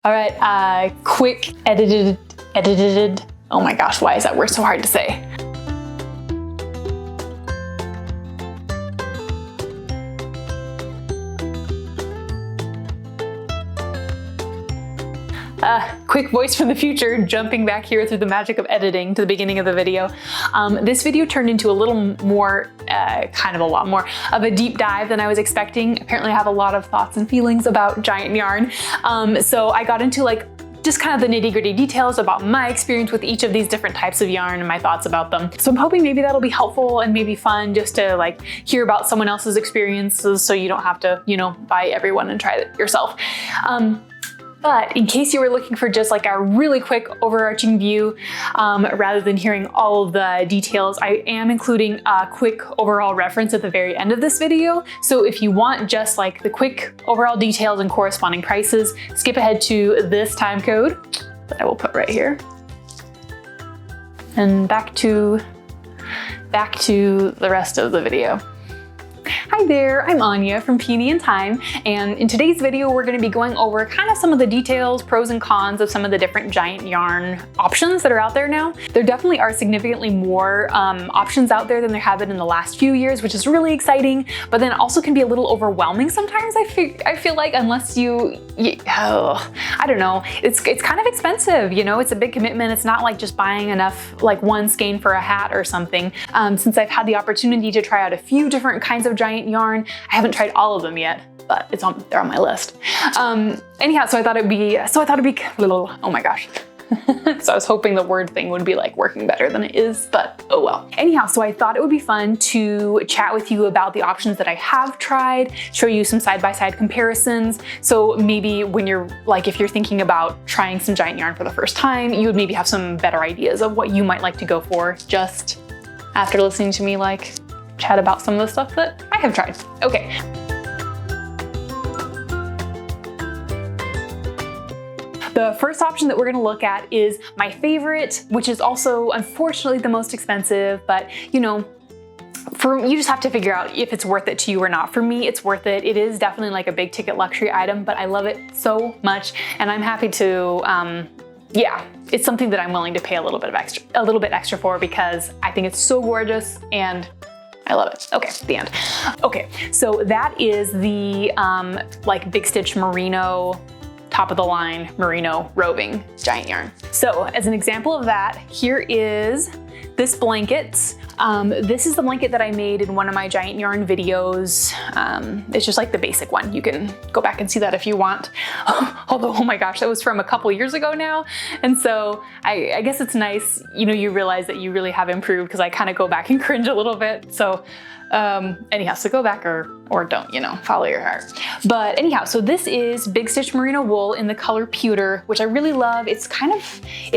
All right, quick edited. Oh my gosh, why is that word so hard to say? Quick voice from the future, jumping back here through the magic of editing to the beginning of the video. This video turned into a little more, kind of a lot more of a deep dive than I was expecting. Apparently I have a lot of thoughts and feelings about giant yarn. So I got into just kind of the nitty-gritty details about my experience with each of these different types of yarn and my thoughts about them. So I'm hoping maybe that'll be helpful and maybe fun just to hear about someone else's experiences so you don't have to, buy everyone and try it yourself. But in case you were looking for just a really quick overarching view, rather than hearing all of the details, I am including a quick overall reference at the very end of this video. So if you want just the quick overall details and corresponding prices, skip ahead to this time code that I will put right here. And back to the rest of the video. Hi there, I'm Anja from Peony and Time, and in today's video we're going to be going over kind of some of the details, pros and cons of some of the different giant yarn options that are out there now. There definitely are significantly more options out there than there have been in the last few years, which is really exciting, but then it also can be a little overwhelming sometimes, I feel like, unless I don't know, it's kind of expensive, it's a big commitment. It's not like just buying enough one skein for a hat or something. Since I've had the opportunity to try out a few different kinds of giant yarn, I haven't tried all of them yet, but they're on my list. Anyhow, so I thought it'd be little, oh my gosh. So I was hoping the word thing would be working better than it is, but oh well. Anyhow, so I thought it would be fun to chat with you about the options that I have tried, show you some side-by-side comparisons. So maybe when you're if you're thinking about trying some giant yarn for the first time, you would maybe have some better ideas of what you might like to go for just after listening to me chat about some of the stuff that I have tried. Okay. The first option that we're gonna look at is my favorite, which is also unfortunately the most expensive, but you just have to figure out if it's worth it to you or not. For me, it's worth it. It is definitely a big ticket luxury item, but I love it so much, and I'm happy to, yeah, it's something that I'm willing to pay a little bit extra for because I think it's so gorgeous and I love it. Okay, the end. Okay, so that is the Big Stitch Merino, top of the line Merino roving giant yarn. So as an example of that, here is this blanket. This is the blanket that I made in one of my giant yarn videos. It's just the basic one. You can go back and see that if you want. Although, oh my gosh, that was from a couple years ago now. And so I guess it's nice, you realize that you really have improved because I kind of go back and cringe a little bit. So anyhow, so go back or don't, follow your heart. But anyhow, so this is Big Stitch Merino Wool in the color pewter, which I really love. It's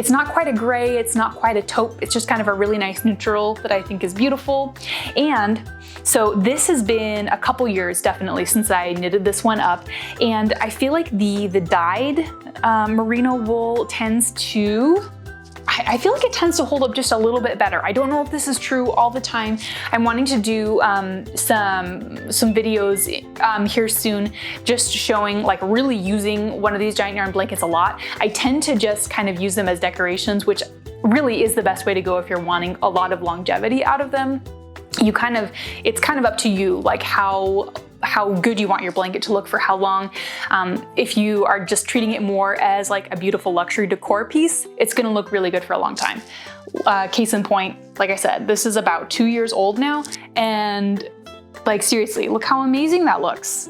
not quite a gray, it's not quite a taupe, it's just kind of a really nice neutral that I think is beautiful. And so this has been a couple years definitely since I knitted this one up, and I feel like the dyed merino wool tends to it tends to hold up just a little bit better. I don't know if this is true all the time. I'm wanting to do some videos here soon, just showing really using one of these giant yarn blankets a lot. I tend to just kind of use them as decorations, which really is the best way to go if you're wanting a lot of longevity out of them. It's kind of up to you, how good you want your blanket to look for how long. If you are just treating it more as a beautiful luxury decor piece, it's gonna look really good for a long time. Case in point, like I said, this is about 2 years old now, and seriously, look how amazing that looks.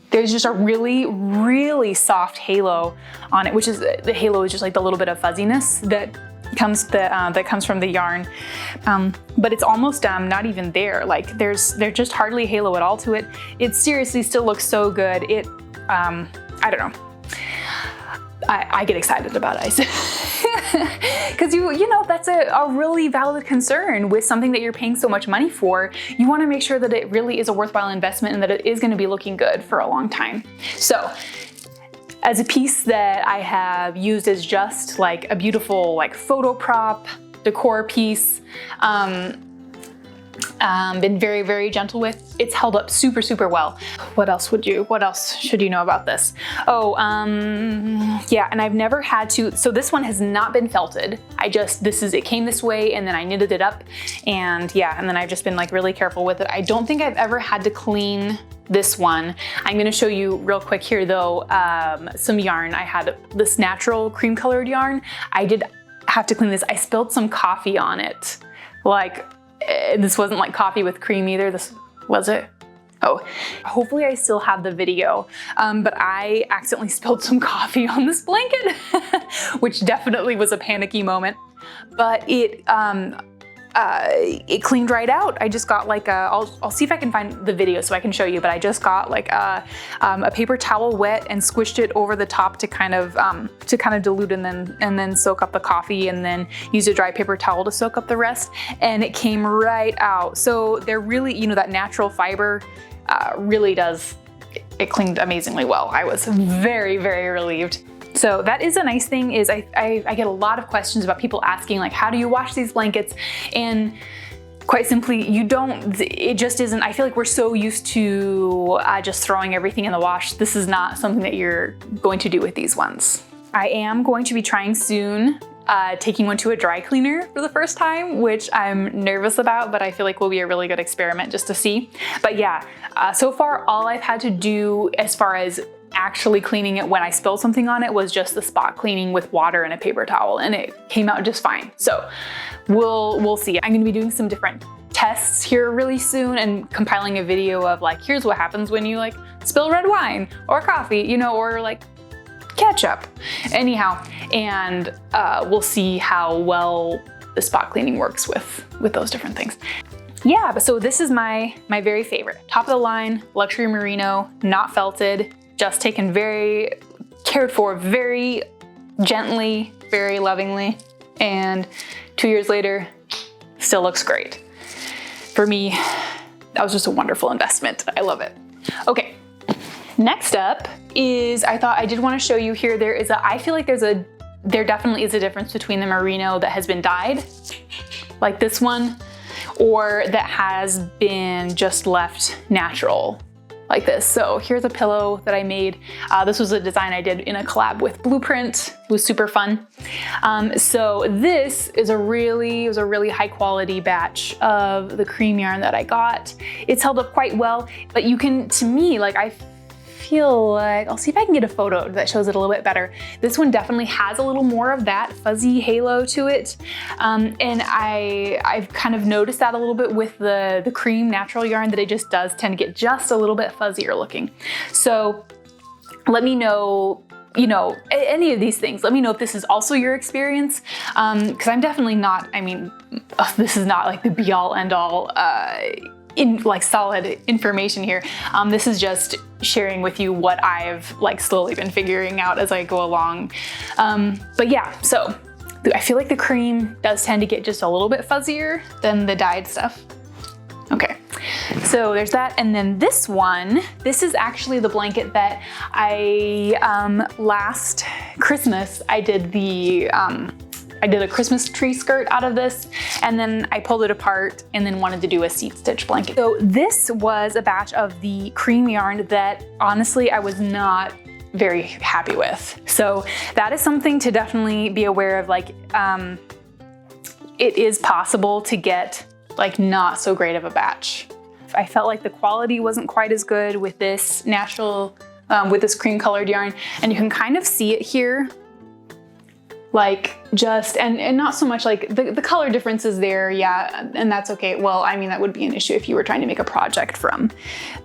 There's just a really, really soft halo on it, which is, the halo is just the little bit of fuzziness that comes from the yarn, but it's almost not even there. There's just hardly a halo at all to it. It seriously still looks so good. I don't know. I get excited about it because that's a really valid concern with something that you're paying so much money for. You want to make sure that it really is a worthwhile investment and that it is going to be looking good for a long time. So, as a piece that I have used as just a beautiful photo prop decor piece, Been very, very gentle with. It's held up super, super well. What else should you know about this? Oh, yeah, and I've never had to, so this one has not been felted. It came this way and then I knitted it up, and yeah, and then I've just been like really careful with it. I don't think I've ever had to clean this one. I'm gonna show you real quick here though, some yarn. I had this natural cream colored yarn. I did have to clean this. I spilled some coffee on it. Like, this wasn't like coffee with cream either. This was it. Oh, hopefully I still have the video, but I accidentally spilled some coffee on this blanket, which definitely was a panicky moment, but it cleaned right out. I just got like I'll see if I can find the video so I can show you, but I just got like a paper towel wet and squished it over the top to kind of dilute and then soak up the coffee, and then use a dry paper towel to soak up the rest, and it came right out. So they're really, you know, that natural fiber really does, it cleaned amazingly well. I was very, very relieved. So that is a nice thing, is I get a lot of questions about people asking like, how do you wash these blankets? And quite simply, you don't, it just isn't, I feel like we're so used to just throwing everything in the wash. This is not something that you're going to do with these ones. I am going to be trying soon taking one to a dry cleaner for the first time, which I'm nervous about, but I feel like will be a really good experiment just to see. But yeah, so far all I've had to do as far as actually cleaning it when I spilled something on it was just the spot cleaning with water and a paper towel, and it came out just fine. So we'll see. I'm gonna be doing some different tests here really soon and compiling a video of like, here's what happens when you like spill red wine or coffee, you know, or like ketchup. Anyhow, and we'll see how well the spot cleaning works with those different things. Yeah, but so this is my very favorite. Top of the line, luxury merino, not felted, just taken very cared for, very gently, very lovingly, and 2 years later, still looks great. For me, that was just a wonderful investment. I love it. Okay, next up is, I thought I did want to show you here, I feel like there definitely is a difference between the merino that has been dyed, like this one, or that has been just left natural, like this. So here's a pillow that I made. This was a design I did in a collab with Blueprint. It was super fun. So this is it was a really high quality batch of the cream yarn that I got. It's held up quite well, but you can, to me, like I feel like, I'll see if I can get a photo that shows it a little bit better. This one definitely has a little more of that fuzzy halo to it. And I've kind of noticed that a little bit with the cream natural yarn, that it just does tend to get just a little bit fuzzier looking. So let me know, you know, any of these things. Let me know if this is also your experience. Cause I'm definitely not, I mean, this is not like the be all end all, in like solid information here. This is just sharing with you what I've like slowly been figuring out as I go along. But yeah, so I feel like the cream does tend to get just a little bit fuzzier than the dyed stuff. Okay, so there's that. And then this one, this is actually the blanket that I, last Christmas, I did a Christmas tree skirt out of this, and then I pulled it apart and then wanted to do a seat stitch blanket. So this was a batch of the cream yarn that honestly I was not very happy with. So that is something to definitely be aware of. Like, it is possible to get like not so great of a batch. I felt like the quality wasn't quite as good with this natural, with this cream colored yarn, and you can kind of see it here. Like just, and not so much like the color difference is there, yeah, and that's okay. Well, I mean, that would be an issue if you were trying to make a project from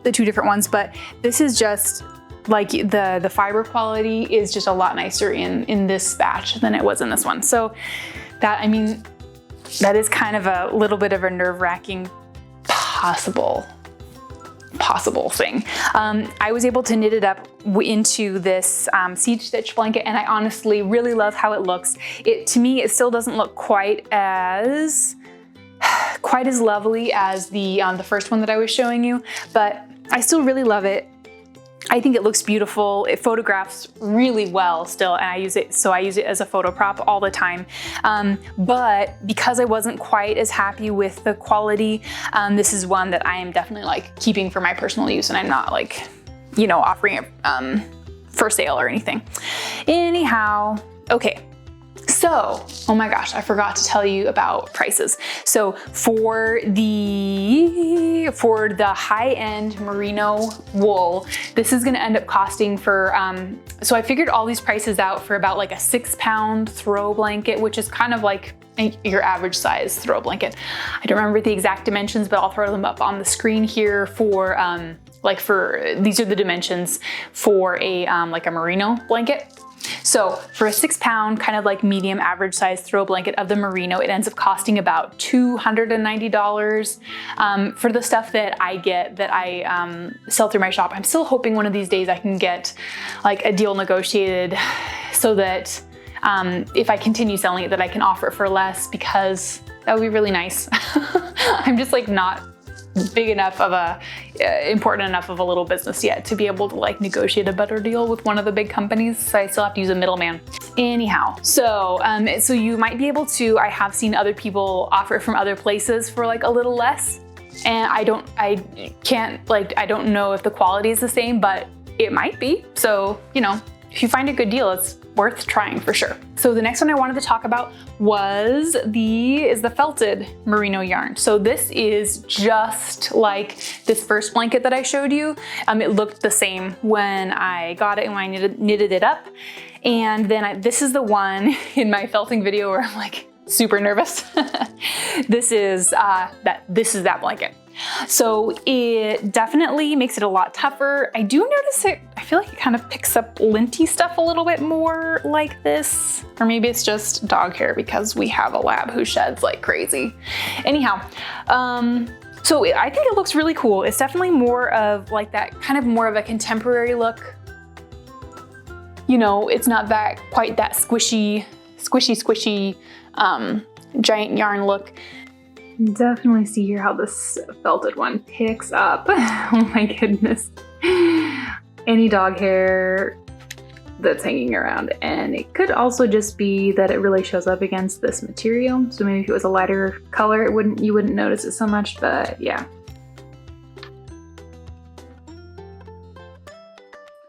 the two different ones, but this is just like the fiber quality is just a lot nicer in this batch than it was in this one. So that, I mean, that is kind of a little bit of a nerve-wracking possible thing. I was able to knit it up into this seed stitch blanket, and I honestly really love how it looks. To me, it still doesn't look quite as lovely as the first one that I was showing you, but I still really love it. I think it looks beautiful. It photographs really well still, and I use it as a photo prop all the time. But because I wasn't quite as happy with the quality, this is one that I am definitely like keeping for my personal use, and I'm not like, you know, offering it for sale or anything. Anyhow, okay. So, oh my gosh, I forgot to tell you about prices. So for the high-end merino wool, this is gonna end up costing for, so I figured all these prices out for about like a 6-pound throw blanket, which is kind of like your average size throw blanket. I don't remember the exact dimensions, but I'll throw them up on the screen here for, these are the dimensions for a, like a merino blanket. So for a 6-pound kind of like medium average size throw blanket of the merino, it ends up costing about $290. For the stuff that I get, that I sell through my shop, I'm still hoping one of these days I can get like a deal negotiated so that if I continue selling it, that I can offer it for less, because that would be really nice. I'm just like not big enough of a, important enough of a little business yet to be able to like negotiate a better deal with one of the big companies. So I still have to use a middleman. Anyhow, so you might be able to, I have seen other people offer it from other places for like a little less. And I don't know if the quality is the same, but it might be. So, you know, if you find a good deal, it's worth trying for sure. So the next one I wanted to talk about was the felted merino yarn. So this is just like this first blanket that I showed you. It looked the same when I got it and when I knitted it up. And then this is the one in my felting video where I'm like super nervous. This is that blanket. So it definitely makes it a lot tougher. I do notice I feel like it kind of picks up linty stuff a little bit more like this. Or maybe it's just dog hair because we have a lab who sheds like crazy. Anyhow, so I think it looks really cool. It's definitely more of like that kind of more of a contemporary look. You know, it's not that quite that squishy, giant yarn look. Definitely see here how this felted one picks up. Oh my goodness. Any dog hair that's hanging around. And it could also just be that it really shows up against this material. So maybe if it was a lighter color, you wouldn't notice it so much, but yeah.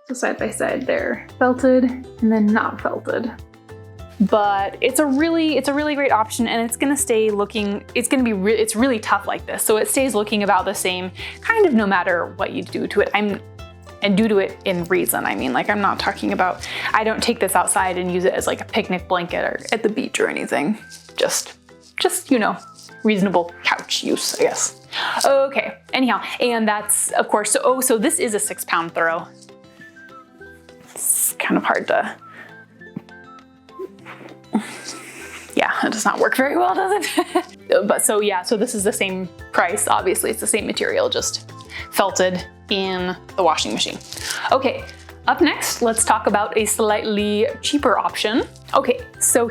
So side by side they're felted and then not felted. But it's a really great option, and it's gonna stay looking, it's really tough like this. So it stays looking about the same kind of no matter what you do to it. And do to it in reason. I mean, like I'm not talking about, I don't take this outside and use it as like a picnic blanket or at the beach or anything. Just, you know, reasonable couch use, I guess. Okay, anyhow, and that's of course, so this is a 6-pound throw. It's kind of hard to, yeah, it does not work very well, does it? But so yeah, so this is the same price. Obviously it's the same material, just felted in the washing machine. Okay, up next, let's talk about a slightly cheaper option. Okay, so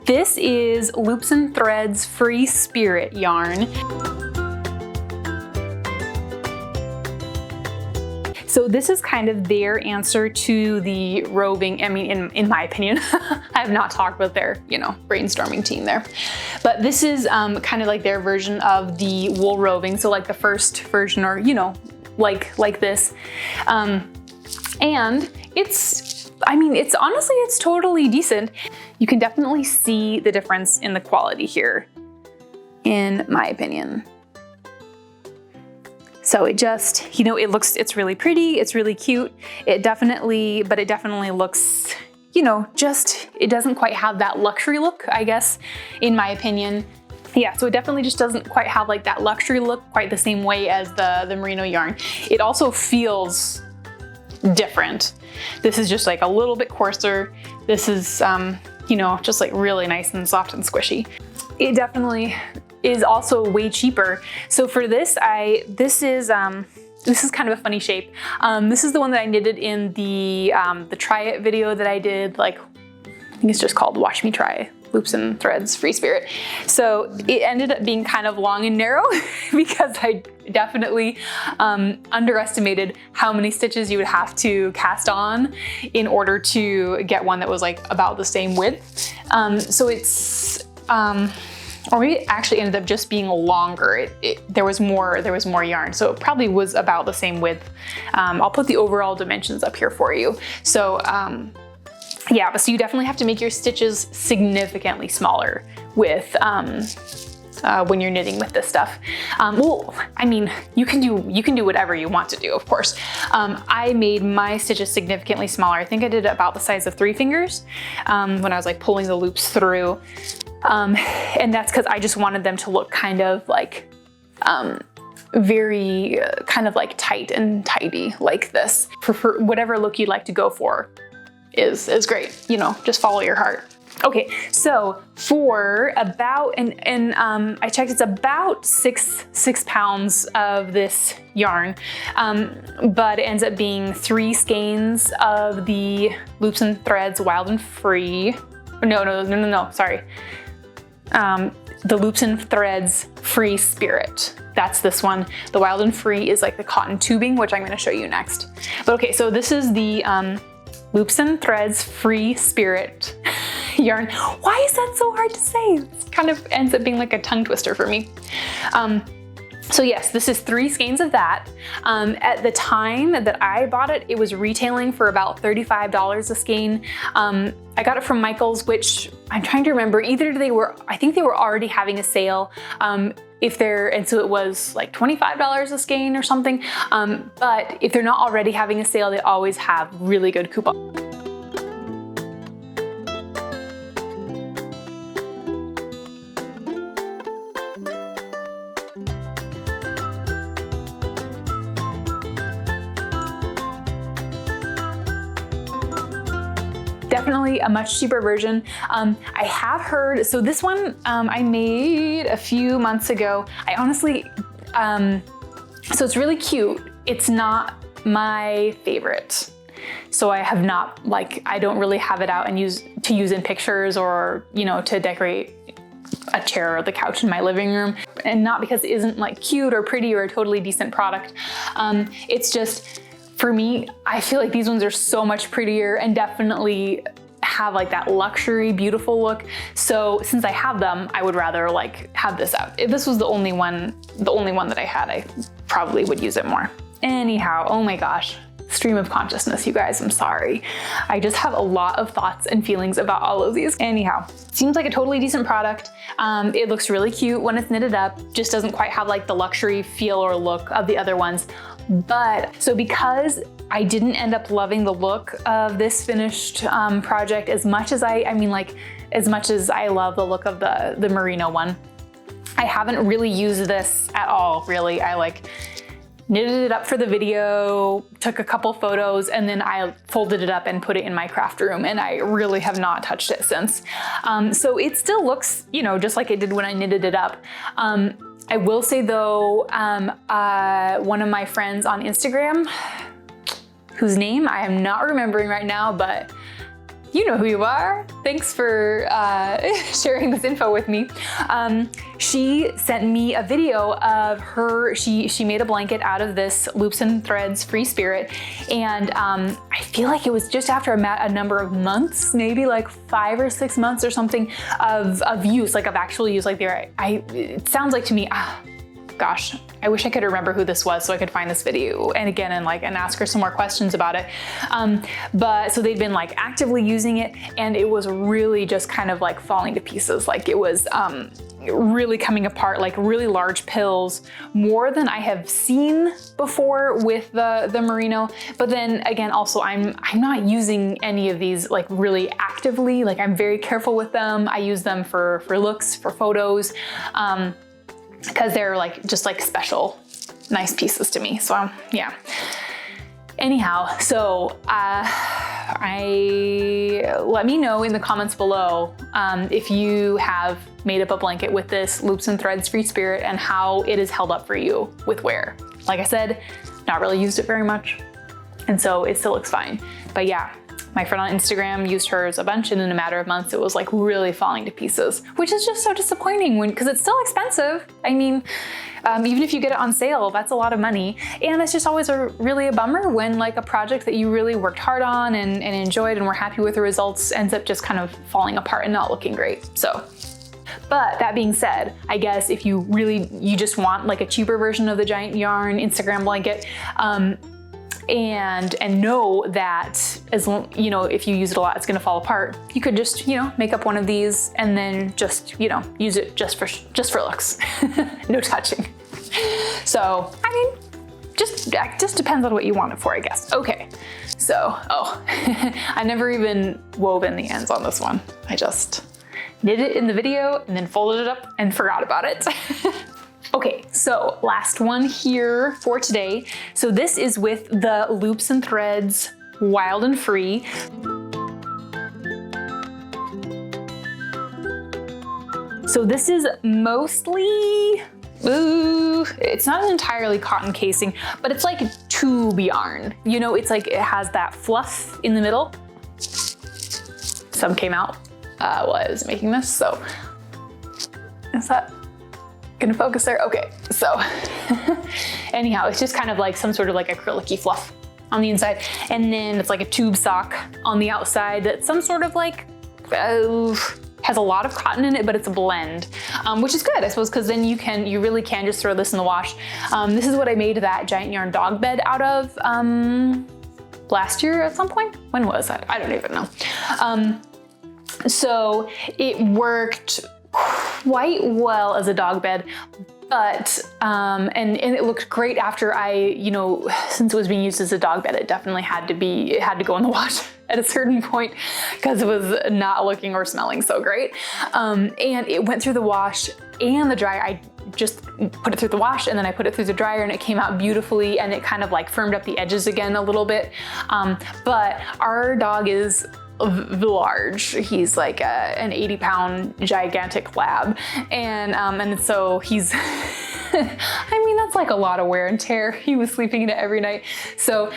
this is Loops and Threads Free Spirit yarn. So this is kind of their answer to the roving, I mean, in my opinion. I have not talked with their, you know, brainstorming team there. But this is kind of like their version of the wool roving. So like the first version, or, you know, like this. And it's honestly, it's totally decent. You can definitely see the difference in the quality here, in my opinion. So it just, you know, it's really pretty, it's really cute. It definitely looks, you know, it doesn't quite have that luxury look, I guess, in my opinion. Yeah, so it definitely just doesn't quite have like that luxury look quite the same way as the merino yarn. It also feels different. This is just like a little bit coarser. This is, you know, just like really nice and soft and squishy. It definitely is also way cheaper. So for this, this is kind of a funny shape. This is the one that I knitted in the Try It video that I did, like, I think it's just called Watch Me Try Loops and Threads Free Spirit. So it ended up being kind of long and narrow because I definitely underestimated how many stitches you would have to cast on in order to get one that was like about the same width. So it's, or maybe it actually ended up just being longer. There was more yarn, so it probably was about the same width. I'll put the overall dimensions up here for you. So yeah, but so you definitely have to make your stitches significantly smaller with when you're knitting with this stuff. Well, I mean, you can do whatever you want to do, of course. I made my stitches significantly smaller. I think I did about the size of 3 fingers when I was like pulling the loops through. And that's because I just wanted them to look kind of like very kind of like tight and tidy like this. For whatever look you'd like to go for is great. You know, just follow your heart. Okay, so for about, I checked, it's about six pounds of this yarn, but it ends up being 3 skeins of the Loops and Threads Wild and Free. No, sorry. The Loops and Threads Free Spirit. That's this one. The Wild and Free is like the cotton tubing, which I'm gonna show you next. But okay, so this is the Loops and Threads Free Spirit yarn. Why is that so hard to say? It kind of ends up being like a tongue twister for me. So yes, this is 3 skeins of that. At the time that I bought it, it was retailing for about $35 a skein. I got it from Michael's, which I'm trying to remember, I think they were already having a sale. And so it was like $25 a skein or something. But if they're not already having a sale, they always have really good coupons. Definitely a much cheaper version. I have heard, so this one I made a few months ago. I honestly, so it's really cute. It's not my favorite. So I have not, I don't really have it out and use in pictures or, you know, to decorate a chair or the couch in my living room. And not because it isn't like cute or pretty or a totally decent product. It's just, for me, I feel like these ones are so much prettier and definitely have like that luxury, beautiful look. So since I have them, I would rather like have this out. If this was the only one that I had, I probably would use it more. Anyhow, oh my gosh. Stream of consciousness, you guys, I'm sorry. I just have a lot of thoughts and feelings about all of these. Anyhow, seems like a totally decent product. It looks really cute when it's knitted up, just doesn't quite have like the luxury feel or look of the other ones. But so because I didn't end up loving the look of this finished project as much as as much as I love the look of the merino one, I haven't really used this at all, really. I knitted it up for the video, took a couple photos, and then I folded it up and put it in my craft room, and I really have not touched it since. So it still looks, you know, just like it did when I knitted it up. I will say though, one of my friends on Instagram, whose name I am not remembering right now, but you know who you are. Thanks for sharing this info with me. She sent me a video of her, she made a blanket out of this Loops and Threads Free Spirit. And I feel like it was just after a number of months, maybe like 5 or 6 months or something of use, of actual use. It sounds like to me, gosh, I wish I could remember who this was so I could find this video and ask her some more questions about it. But so they'd been actively using it, and it was really just kind of falling to pieces. It was really coming apart, really large pills, more than I have seen before with the merino. But then again, also I'm not using any of these really actively. I'm very careful with them. I use them for looks, for photos. Because they're just special, nice pieces to me. So yeah. Anyhow, so let me know in the comments below if you have made up a blanket with this Loops and Threads Free Spirit and how it has held up for you with wear. Like I said, not really used it very much, and so it still looks fine. But yeah, My friend on Instagram used hers a bunch, and in a matter of months, it was like really falling to pieces, which is just so disappointing because it's still expensive. I mean, even if you get it on sale, that's a lot of money. And it's just always really a bummer when like a project that you really worked hard on and enjoyed and were happy with the results ends up just kind of falling apart and not looking great. So. But that being said, I guess if you just want like a cheaper version of the giant yarn Instagram blanket, and know that if you use it a lot, it's gonna fall apart, you could just, make up one of these and then just, use it just for looks, no touching. So, I mean, just depends on what you want it for, I guess. Okay, so, I never even wove in the ends on this one. I just did it in the video and then folded it up and forgot about it. Okay, so last one here for today. So this is with the Loops and Threads Wild and Free. So this is mostly, it's not an entirely cotton casing, but it's like tube yarn. It's like it has that fluff in the middle. Some came out while I was making this, so is that gonna focus there? Okay, so anyhow, it's just kind of like some sort of like acrylic-y fluff on the inside, and then it's like a tube sock on the outside that's some sort of like has a lot of cotton in it, but it's a blend, which is good, I suppose, because then you really can just throw this in the wash. This is what I made that giant yarn dog bed out of last year at some point. When was that? I don't even know. So it worked quite well as a dog bed, but and it looked great after since it was being used as a dog bed, it definitely had to go in the wash at a certain point because it was not looking or smelling so great. And it went through the wash and the dryer. I just put it through the wash and then I put it through the dryer and it came out beautifully, and it kind of like firmed up the edges again a little bit. But our dog is large. He's like an 80-pound gigantic lab, and so he's I mean, that's like a lot of wear and tear. He was sleeping in it every night, so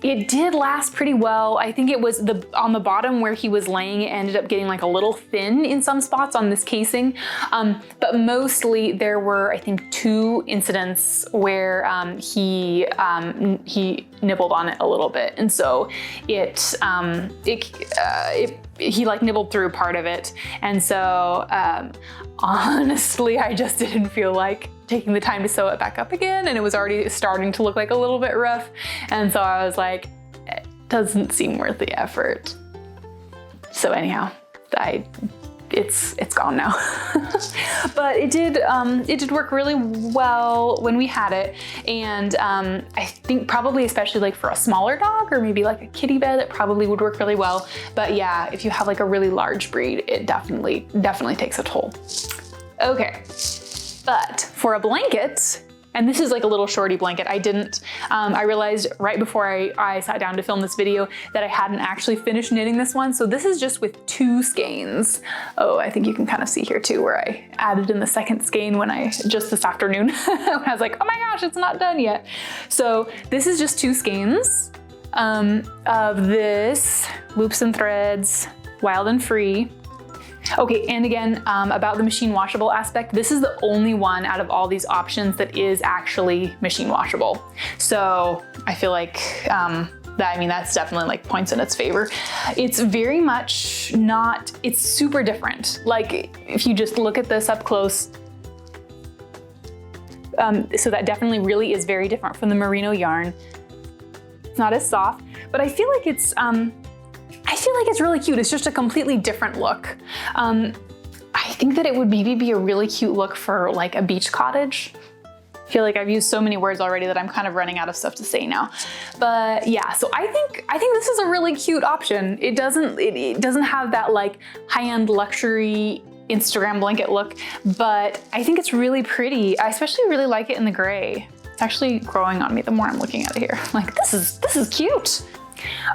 it did last pretty well. I think it was on the bottom where he was laying, it ended up getting like a little thin in some spots on this casing. But mostly there were, I think, 2 incidents where he nibbled on it a little bit. And so he like nibbled through part of it. And so honestly, I just didn't feel like taking the time to sew it back up again, and it was already starting to look like a little bit rough. And so I was like, it doesn't seem worth the effort. So anyhow, it's gone now. But it did work really well when we had it, and I think probably especially like for a smaller dog or maybe like a kitty bed, it probably would work really well. But yeah, if you have like a really large breed, it definitely takes a toll. Okay. But for a blanket, and this is like a little shorty blanket, I realized right before I sat down to film this video that I hadn't actually finished knitting this one. So this is just with 2 skeins. Oh, I think you can kind of see here too where I added in the second skein just this afternoon. When I was like, oh my gosh, it's not done yet. So this is just 2 skeins of this Loops and Threads Wild and Free. Okay, and again, about the machine washable aspect, this is the only one out of all these options that is actually machine washable. So I feel like that's definitely like points in its favor. It's very much it's super different. Like if you just look at this up close, so that definitely really is very different from the merino yarn. It's not as soft, but I feel like it's really cute. It's just a completely different look. I think that it would maybe be a really cute look for like a beach cottage. I feel like I've used so many words already that I'm kind of running out of stuff to say now. But yeah, so I think this is a really cute option. It doesn't have that like high-end luxury Instagram blanket look, but I think it's really pretty. I especially really like it in the gray. It's actually growing on me the more I'm looking at it here. Like, this is cute.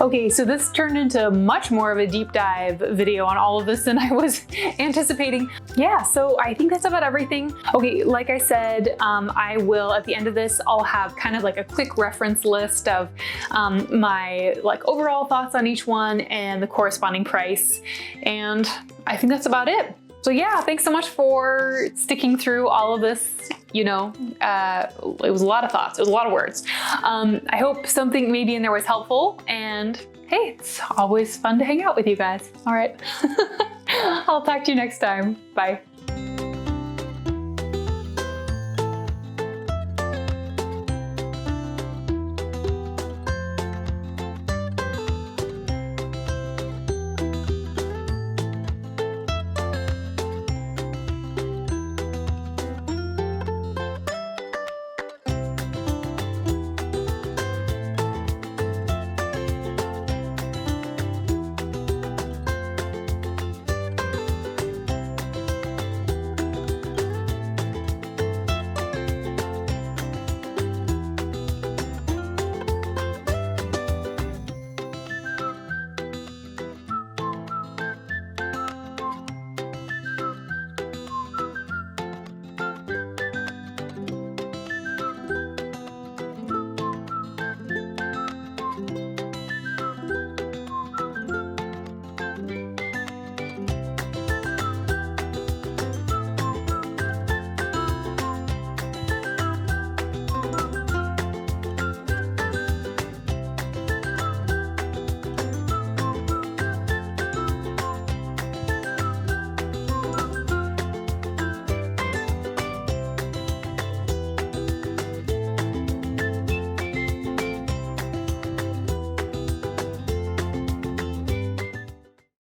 Okay, so this turned into much more of a deep dive video on all of this than I was anticipating. Yeah, so I think that's about everything. Okay, like I said, I will, at the end of this, I'll have kind of like a quick reference list of my like overall thoughts on each one and the corresponding price. And I think that's about it. So yeah, thanks so much for sticking through all of this. You know, it was a lot of thoughts, it was a lot of words. I hope something maybe in there was helpful, and hey, it's always fun to hang out with you guys. All right, I'll talk to you next time. Bye.